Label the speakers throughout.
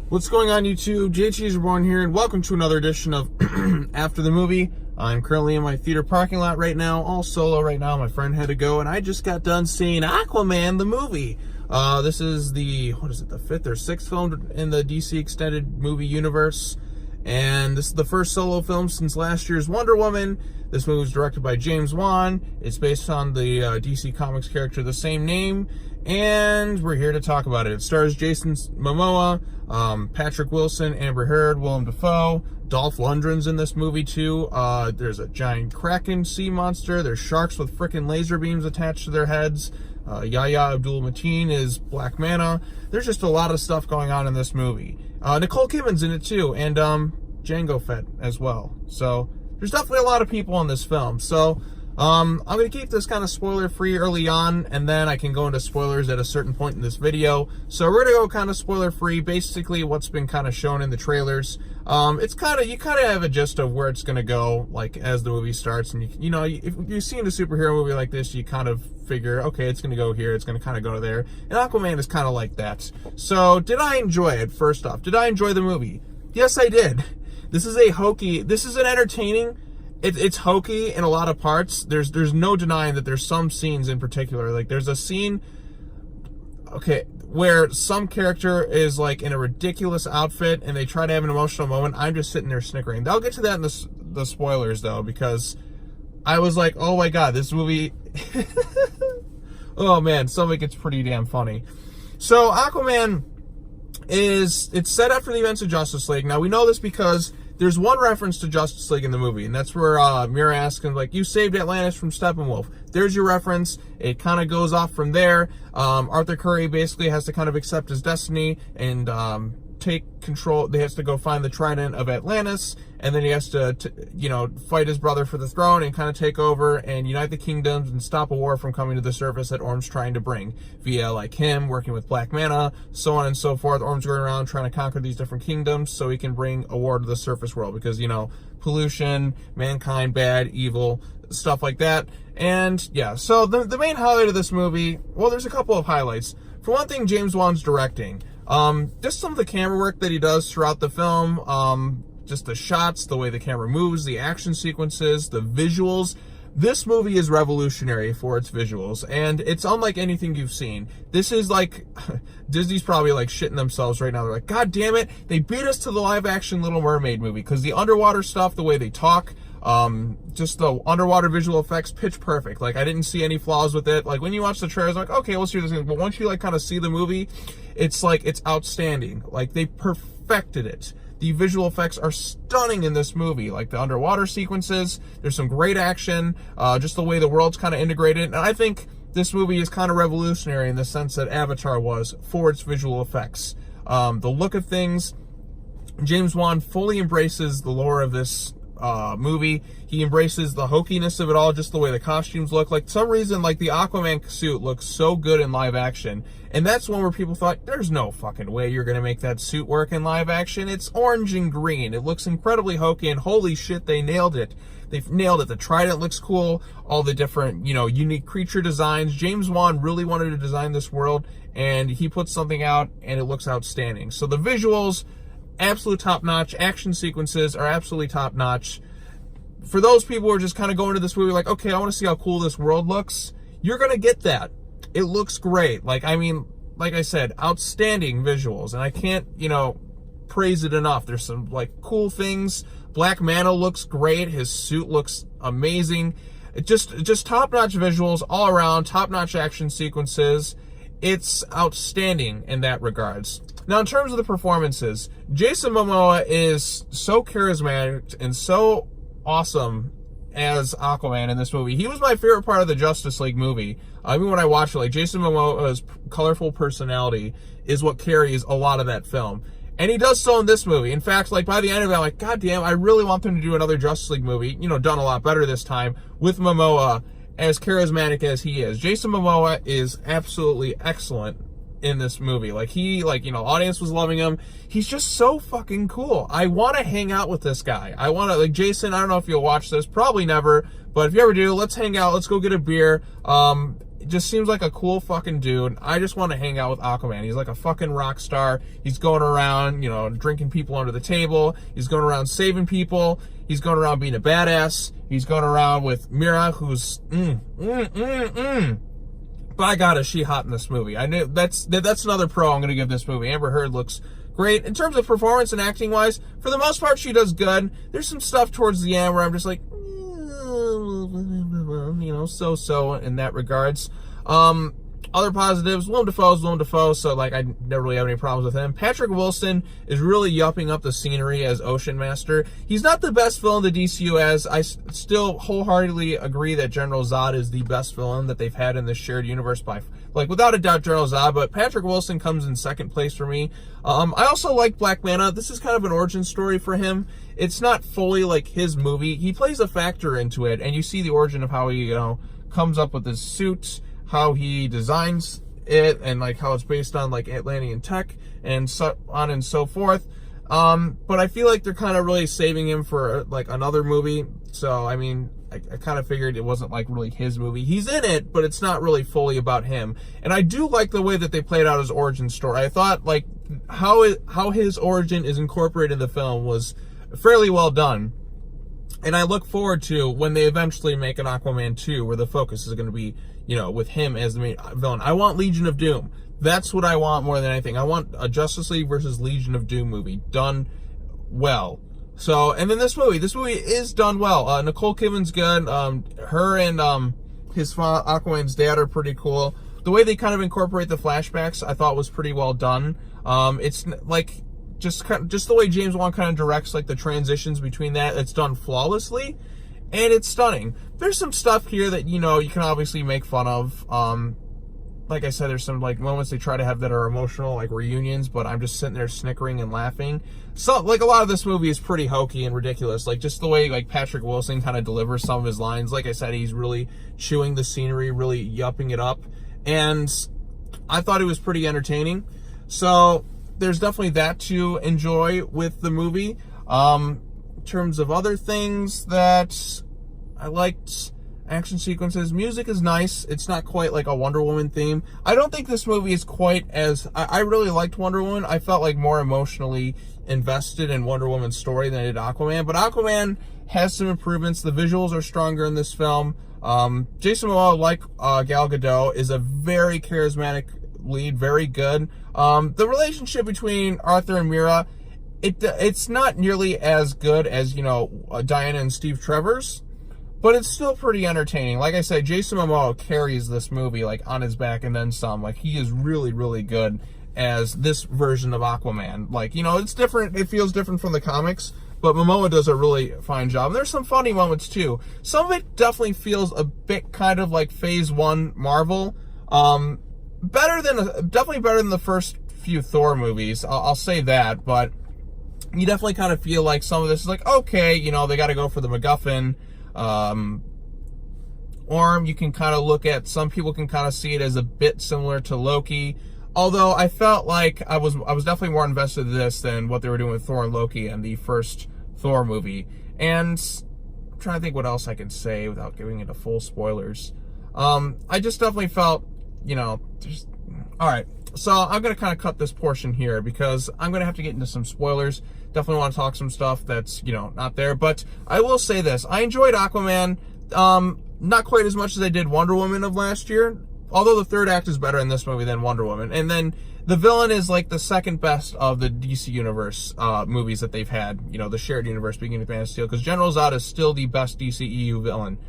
Speaker 1: What's going on, YouTube? JT Reborn here, and welcome to another edition of After the Movie. I'm currently in my theater parking lot right now, all solo right now. My friend had to go, and I just got done seeing Aquaman, the movie. This is the fifth or sixth film in the DC Extended Movie Universe, and this is the first solo film since last year's Wonder Woman. This movie was directed by James Wan. It's based on the DC Comics character of the same name, and we're here to talk about it. It stars Jason Momoa, Patrick Wilson, Amber Heard, Willem Dafoe. Dolph Lundgren's in this movie too. There's a giant kraken sea monster. There's sharks with frickin' laser beams attached to their heads. Yahya Abdul-Mateen is Black Manta. There's just a lot of stuff going on in this movie. Nicole Kidman's in it too, and Jango Fett as well. So there's definitely a lot of people in this film. So I'm going to keep this kind of spoiler-free early on, and then I can go into spoilers at a certain point in this video. So we're going to go kind of spoiler-free, basically what's been kind of shown in the trailers. It's kind of, you kind of have a gist of where it's going to go, like, as the movie starts. And, you know, if you've seen a superhero movie like this, you kind of figure, okay, it's going to go here, it's going to kind of go to there. And Aquaman is kind of like that. So, did I enjoy it, first off? Did I enjoy the movie? Yes, I did. This is an entertaining... It's hokey in a lot of parts. There's no denying that there's some scenes in particular. Like, there's a scene, okay, where some character is, like, in a ridiculous outfit and they try to have an emotional moment. I'm just sitting there snickering. I'll get to that in the spoilers, though, because I was like, oh my god, this movie... oh man, some of it gets pretty damn funny. So, Aquaman it's set after the events of Justice League. Now, we know this because there's one reference to Justice League in the movie, and that's where Mira asks him, like, you saved Atlantis from Steppenwolf. There's your reference. It kind of goes off from there. Arthur Curry basically has to kind of accept his destiny and take control. He has to go find the Trident of Atlantis, and then he has to you know, fight his brother for the throne and kind of take over and unite the kingdoms and stop a war from coming to the surface that Orm's trying to bring via, like, him working with Black Manta, so on and so forth. Orm's going around trying to conquer these different kingdoms so he can bring a war to the surface world because, you know, pollution, mankind, bad, evil, stuff like that. And yeah, so the main highlight of this movie, well, there's a couple of highlights. For one thing, James Wan's directing. Just some of the camera work that he does throughout the film, just the shots, the way the camera moves, the action sequences, the visuals. This movie is revolutionary for its visuals, and it's unlike anything you've seen. This is like, Disney's probably like shitting themselves right now. They're like, God damn it, they beat us to the live-action Little Mermaid movie, because the underwater stuff, the way they talk, just the underwater visual effects, pitch perfect. Like, I didn't see any flaws with it. Like, when you watch the trailer, it's like, okay, let's do this. But once you, like, kind of see the movie, it's like, it's outstanding. Like, they perfected it. The visual effects are stunning in this movie. Like, the underwater sequences, there's some great action, just the way the world's kind of integrated. And I think this movie is kind of revolutionary in the sense that Avatar was for its visual effects. The look of things, James Wan fully embraces the lore of this movie. He embraces the hokiness of it all, just the way the costumes look. Like, for some reason, like, the Aquaman suit looks so good in live action, and that's one where people thought, there's no fucking way you're gonna make that suit work in live action. It's orange and green. It looks incredibly hokey, and holy shit, they nailed it. They've nailed it. The Trident looks cool, all the different, you know, unique creature designs. James Wan really wanted to design this world, and he put something out, and it looks outstanding. So the visuals, absolute top-notch. Action sequences are absolutely top-notch. For those people who are just kind of going to this movie like, okay, I want to see how cool this world looks, you're going to get that. It looks great. Like, I mean, like I said, outstanding visuals. And I can't, you know, praise it enough. There's some, like, cool things. Black Manta looks great. His suit looks amazing. Just top-notch visuals all around, top-notch action sequences. It's outstanding in that regards. Now, in terms of the performances, Jason Momoa is so charismatic and so awesome as Aquaman in this movie. He was my favorite part of the Justice League movie. I mean, when I watched it, like, Jason Momoa's colorful personality is what carries a lot of that film. And he does so in this movie. In fact, like, by the end of it, I'm like, God damn, I really want them to do another Justice League movie, you know, done a lot better this time, with Momoa as charismatic as he is. Jason Momoa is absolutely excellent in this movie. Like, he, like, you know, audience was loving him. He's just so fucking cool. I want to hang out with this guy. I want to, like, Jason, I don't know if you'll watch this, probably never, but if you ever do, let's hang out, let's go get a beer. just seems like a cool fucking dude. I just want to hang out with Aquaman. He's like a fucking rock star. He's going around, you know, drinking people under the table. He's going around saving people. He's going around being a badass. He's going around with Mira, who's By God, is she hot in this movie? I knew that's another pro I'm going to give this movie. Amber Heard looks great in terms of performance and acting wise. For the most part, she does good. There's some stuff towards the end where I'm just like, you know, so in that regards. Other positives, Willem Dafoe, so like I never really have any problems with him. Patrick Wilson is really yupping up the scenery as Ocean Master. He's not the best villain the DCU has. I still wholeheartedly agree that General Zod is the best villain that they've had in this shared universe by, like, without a doubt, General Zod, but Patrick Wilson comes in second place for me. I also like Black Manta. This is kind of an origin story for him. It's not fully like his movie. He plays a factor into it, and you see the origin of how he, you know, comes up with his suit, how he designs it, and like how it's based on like Atlantean tech and so on and so forth. But I feel like they're kind of really saving him for like another movie. So I mean, I kind of figured it wasn't like really his movie. He's in it, but it's not really fully about him. And I do like the way that they played out his origin story. I thought like how his origin is incorporated in the film was fairly well done. And I look forward to when they eventually make an Aquaman 2 where the focus is going to be, you know, with him as the main villain. I want Legion of Doom. That's what I want more than anything. I want a Justice League versus Legion of Doom movie done well. So, and then this movie is done well. Nicole Kidman's good. Her and his Aquaman's dad are pretty cool. The way they kind of incorporate the flashbacks, I thought was pretty well done. It's like just the way James Wan kind of directs like the transitions between that. It's done flawlessly, and it's stunning. There's some stuff here that, you know, you can obviously make fun of. Like I said, there's some like moments they try to have that are emotional, like reunions, but I'm just sitting there snickering and laughing. So like a lot of this movie is pretty hokey and ridiculous. Like just the way like Patrick Wilson kind of delivers some of his lines. Like I said, he's really chewing the scenery, really yupping it up. And I thought it was pretty entertaining. So there's definitely that to enjoy with the movie. In terms of other things that I liked, action sequences, music is nice. It's not quite like a Wonder Woman theme. I don't think this movie is quite as, I really liked Wonder Woman. I felt like more emotionally invested in Wonder Woman's story than I did Aquaman, but Aquaman has some improvements. The visuals are stronger in this film. Jason Momoa, like Gal Gadot, is a very charismatic lead, very good. The relationship between Arthur and Mira, it's not nearly as good as, you know, Diana and Steve Trevor's, but it's still pretty entertaining. Like I said, Jason Momoa carries this movie like on his back and then some. Like he is really, really good as this version of Aquaman. Like, you know, it's different. It feels different from the comics, but Momoa does a really fine job. And there's some funny moments too. Some of it definitely feels a bit kind of like Phase 1 Marvel. Definitely better than the first few Thor movies. I'll say that, but you definitely kind of feel like some of this is like, okay, you know, they got to go for the MacGuffin. Orm, you can kind of look at, some people can kind of see it as a bit similar to Loki, although I felt like I was definitely more invested in this than what they were doing with Thor and Loki and the first Thor movie. And I'm trying to think what else I can say without giving into full spoilers. I just definitely felt, you know, just, all right, so I'm going to kind of cut this portion here because I'm going to have to get into some spoilers. Definitely want to talk some stuff that's, you know, not there. But I will say this. I enjoyed Aquaman. Not quite as much as I did Wonder Woman of last year. Although the third act is better in this movie than Wonder Woman. And then the villain is like the second best of the DC Universe movies that they've had. You know, the shared universe beginning with Man of Steel. Because General Zod is still the best DCEU villain.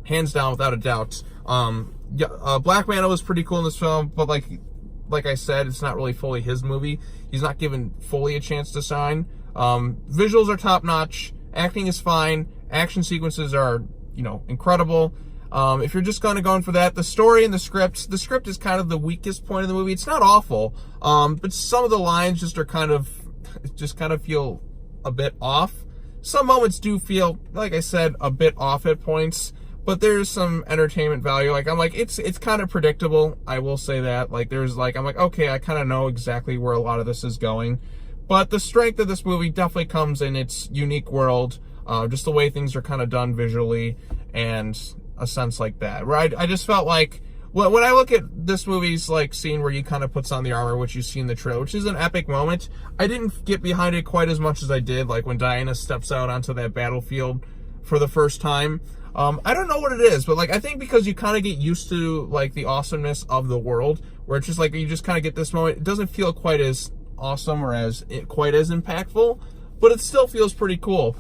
Speaker 1: Hands down, without a doubt. Black Manta was pretty cool in this film. But like I said, it's not really fully his movie. He's not given fully a chance to shine. Visuals are top notch. Acting is fine. Action sequences are, you know, incredible. If you're just kind of going for that, the story and the script is kind of the weakest point of the movie. It's not awful, but some of the lines just kind of feel a bit off. Some moments do feel, like I said, a bit off at points, but there's some entertainment value. Like, I'm like, it's kind of predictable. I will say that. Like, I'm like, okay, I kind of know exactly where a lot of this is going. But the strength of this movie definitely comes in its unique world, just the way things are kind of done visually and a sense like that. Right? I just felt like Well, when I look at this movie's like scene where he kind of puts on the armor, which you see in the trailer, which is an epic moment, I didn't get behind it quite as much as I did like when Diana steps out onto that battlefield for the first time. I don't know what it is, but like I think because you kind of get used to like the awesomeness of the world, where it's just like you just kind of get this moment. It doesn't feel quite as awesome or quite as impactful, but it still feels pretty cool.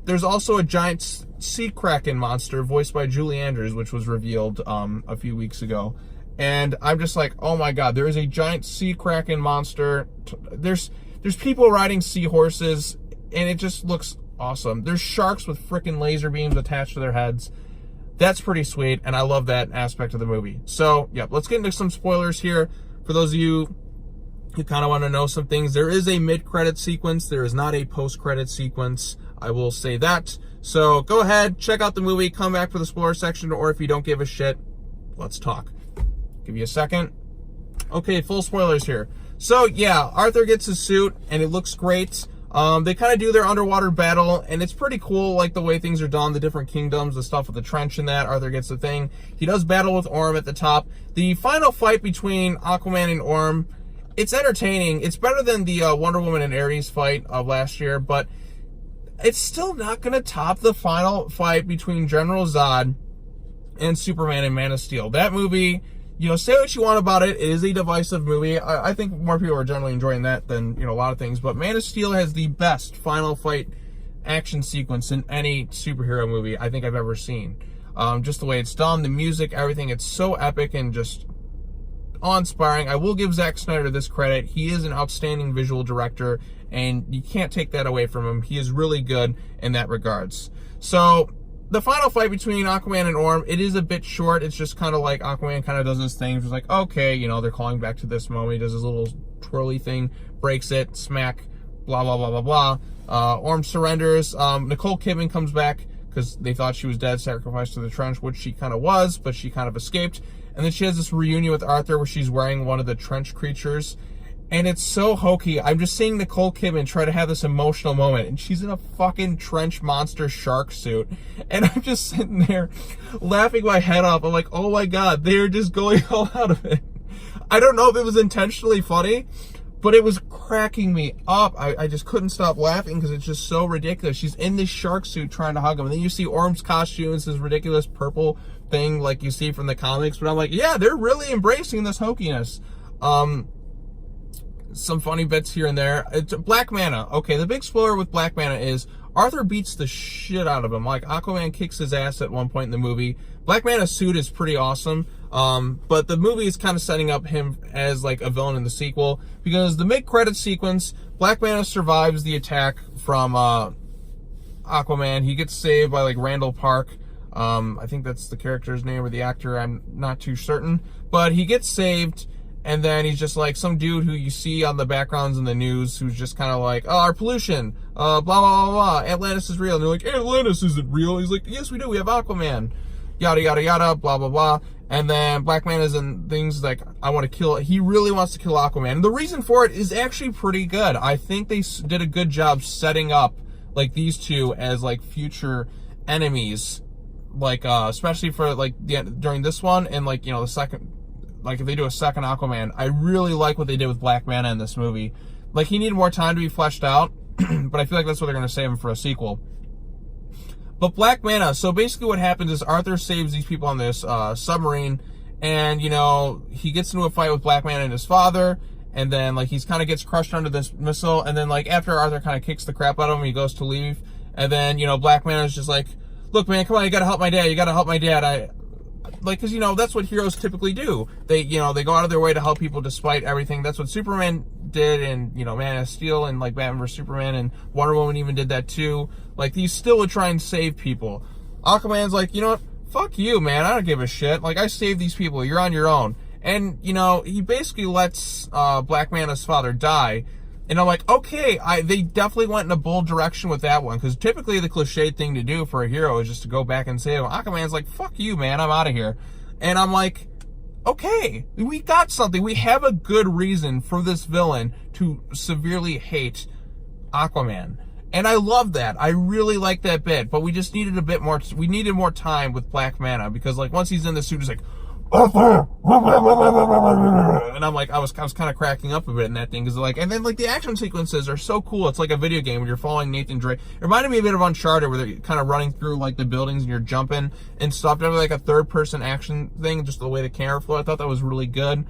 Speaker 1: There's also a giant sea kraken monster voiced by Julie Andrews, which was revealed a few weeks ago, and I'm just like, oh my god, there is a giant sea kraken monster. There's people riding seahorses, and it just looks awesome. There's sharks with freaking laser beams attached to their heads. That's pretty sweet, and I love that aspect of the movie. So, yeah, let's get into some spoilers here. For those of you who kind of want to know some things, there is a mid-credit sequence. There is not a post-credit sequence. I will say that. So, go ahead, check out the movie, come back for the spoiler section, or if you don't give a shit, let's talk. Give you a second. Okay, full spoilers here. So, yeah, Arthur gets his suit, and it looks great. They kind of do their underwater battle, and it's pretty cool, like the way things are done, the different kingdoms, the stuff with the trench and that. Arthur gets the thing. He does battle with Orm at the top. The final fight between Aquaman and Orm, it's entertaining. It's better than the Wonder Woman and Ares fight of last year, but it's still not going to top the final fight between General Zod and Superman and Man of Steel. That movie, you know, say what you want about it. It is a divisive movie. I think more people are generally enjoying that than, you know, a lot of things. But Man of Steel has the best final fight action sequence in any superhero movie I think I've ever seen. Just the way it's done, the music, everything. It's so epic and just awe-inspiring. I will give Zack Snyder this credit. He is an outstanding visual director, and you can't take that away from him. He is really good in that regards. So, the final fight between Aquaman and Orm, it is a bit short. It's just kind of like Aquaman kind of does his thing. It's like, okay, you know, they're calling back to this moment. He does his little twirly thing, breaks it, smack, blah, blah, blah, blah, blah. Orm surrenders. Nicole Kidman comes back because they thought she was dead, sacrificed to the trench, which she kind of was, but she kind of escaped. And then she has this reunion with Arthur where she's wearing one of the trench creatures. And it's so hokey. I'm just seeing Nicole Kidman try to have this emotional moment, and she's in a fucking trench monster shark suit. And I'm just sitting there laughing my head off. I'm like, oh my god, they're just going all out of it. I don't know if it was intentionally funny, but it was cracking me up. I just couldn't stop laughing because it's just so ridiculous. She's in this shark suit trying to hug him. And then you see Orm's costume, it's this ridiculous purple thing like you see from the comics. But I'm like, yeah, they're really embracing this hokiness. Some funny bits here and there. It's Black Manta. Okay, the big spoiler with Black Manta is Arthur beats the shit out of him. Like, Aquaman kicks his ass at one point in the movie. Black Manta's suit is pretty awesome. But the movie is kind of setting up him as, like, a villain in the sequel. Because the mid-credits sequence, Black Manta survives the attack from Aquaman. He gets saved by, like, Randall Park. I think that's the character's name or the actor. I'm not too certain. But he gets saved. And then he's just like some dude who you see on the backgrounds in the news who's just kind of like, oh, our pollution, blah, blah, blah, blah, Atlantis is real. And they're like, Atlantis isn't real. He's like, yes, we do. We have Aquaman, yada, yada, yada, blah, blah, blah. And then Black Manta's in things like, I want to kill, he really wants to kill Aquaman. And the reason for it is actually pretty good. I think they did a good job setting up, like, these two as, like, future enemies. Like, especially for, like, during this one and, like, you know, the second... Like, if they do a second Aquaman, I really like what they did with Black Manta in this movie. Like, he needed more time to be fleshed out, but I feel like that's what they're going to save him for a sequel. But Black Manta, so basically what happens is Arthur saves these people on this submarine, and, you know, he gets into a fight with Black Manta and his father, and then, like, he's kind of gets crushed under this missile, and then, like, after Arthur kind of kicks the crap out of him, he goes to leave, and then, you know, Black Manta's just like, look, man, come on, you gotta help my dad, like, because, you know, that's what heroes typically do. They, you know, they go out of their way to help people despite everything. That's what Superman did in, you know, Man of Steel and, like, Batman vs. Superman, and Wonder Woman even did that too. Like, he still would try and save people. Aquaman's like, you know what? Fuck you, man. I don't give a shit. Like, I saved these people. You're on your own. And, you know, he basically lets Black Manta's father die. And I'm like, okay, they definitely went in a bold direction with that one. Because typically the cliched thing to do for a hero is just to go back and save him. Aquaman's like, fuck you, man, I'm out of here. And I'm like, okay, we got something. We have a good reason for this villain to severely hate Aquaman. And I love that. I really like that bit. But we just needed a bit more, we needed more time with Black Manta. Because, like, once he's in the suit, he's like, and I'm like, I was kind of cracking up a bit in that thing, because like, and then like the action sequences are so cool. It's like a video game when you're following Nathan Drake. It reminded me a bit of Uncharted, where they're kind of running through like the buildings and you're jumping and stuff. It was like a third-person action thing, just the way the camera flowed. I thought that was really good.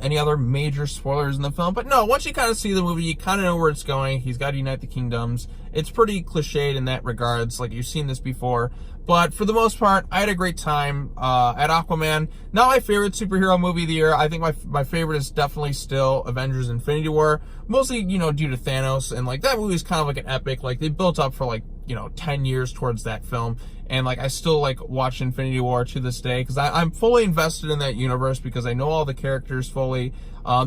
Speaker 1: Any other major spoilers in the film? But no, once you kind of see the movie, you kind of know where it's going. He's got to unite the kingdoms. It's pretty cliched in that regards, like you've seen this before. But for the most part, I had a great time at Aquaman. Not my favorite superhero movie of the year. I think my favorite is definitely still Avengers Infinity War. Mostly, you know, due to Thanos. And like that movie is kind of like an epic. Like they built up for like, you know, 10 years towards that film. And like I still like watch Infinity War to this day, because I'm fully invested in that universe, because I know all the characters fully.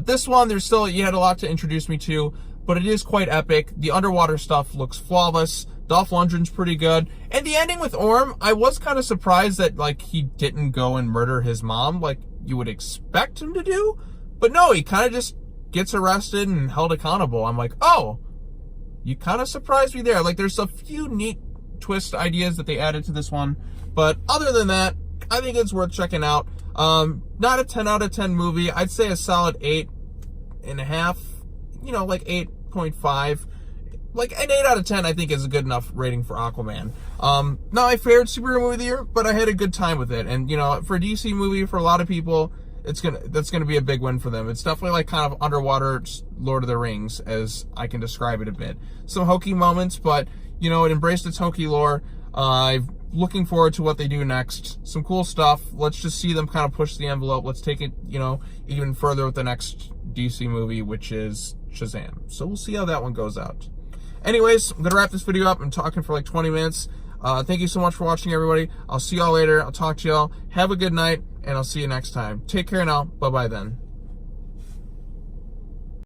Speaker 1: This one, you had a lot to introduce me to, but it is quite epic. The underwater stuff looks flawless. Dolph Lundgren's pretty good. And the ending with Orm, I was kind of surprised that like he didn't go and murder his mom like you would expect him to do. But no, he kind of just gets arrested and held accountable. I'm like, oh, you kind of surprised me there. Like there's a few neat twist ideas that they added to this one. But other than that, I think it's worth checking out. Not a 10 out of 10 movie. I'd say a solid 8.5, you know, like 8.5. Like an 8 out of 10, I think, is a good enough rating for Aquaman. Not my favorite superhero movie of the year, but I had a good time with it. And, you know, for a DC movie, for a lot of people, that's gonna be a big win for them. It's definitely like kind of underwater Lord of the Rings, as I can describe it a bit. Some hokey moments, but, you know, it embraced its hokey lore. I'm looking forward to what they do next. Some cool stuff. Let's just see them kind of push the envelope. Let's take it, you know, even further with the next DC movie, which is Shazam. So we'll see how that one goes out. Anyways, I'm going to wrap this video up. I'm talking for like 20 minutes. Thank you so much for watching, everybody. I'll see y'all later. I'll talk to y'all. Have a good night, and I'll see you next time. Take care now. Bye-bye then.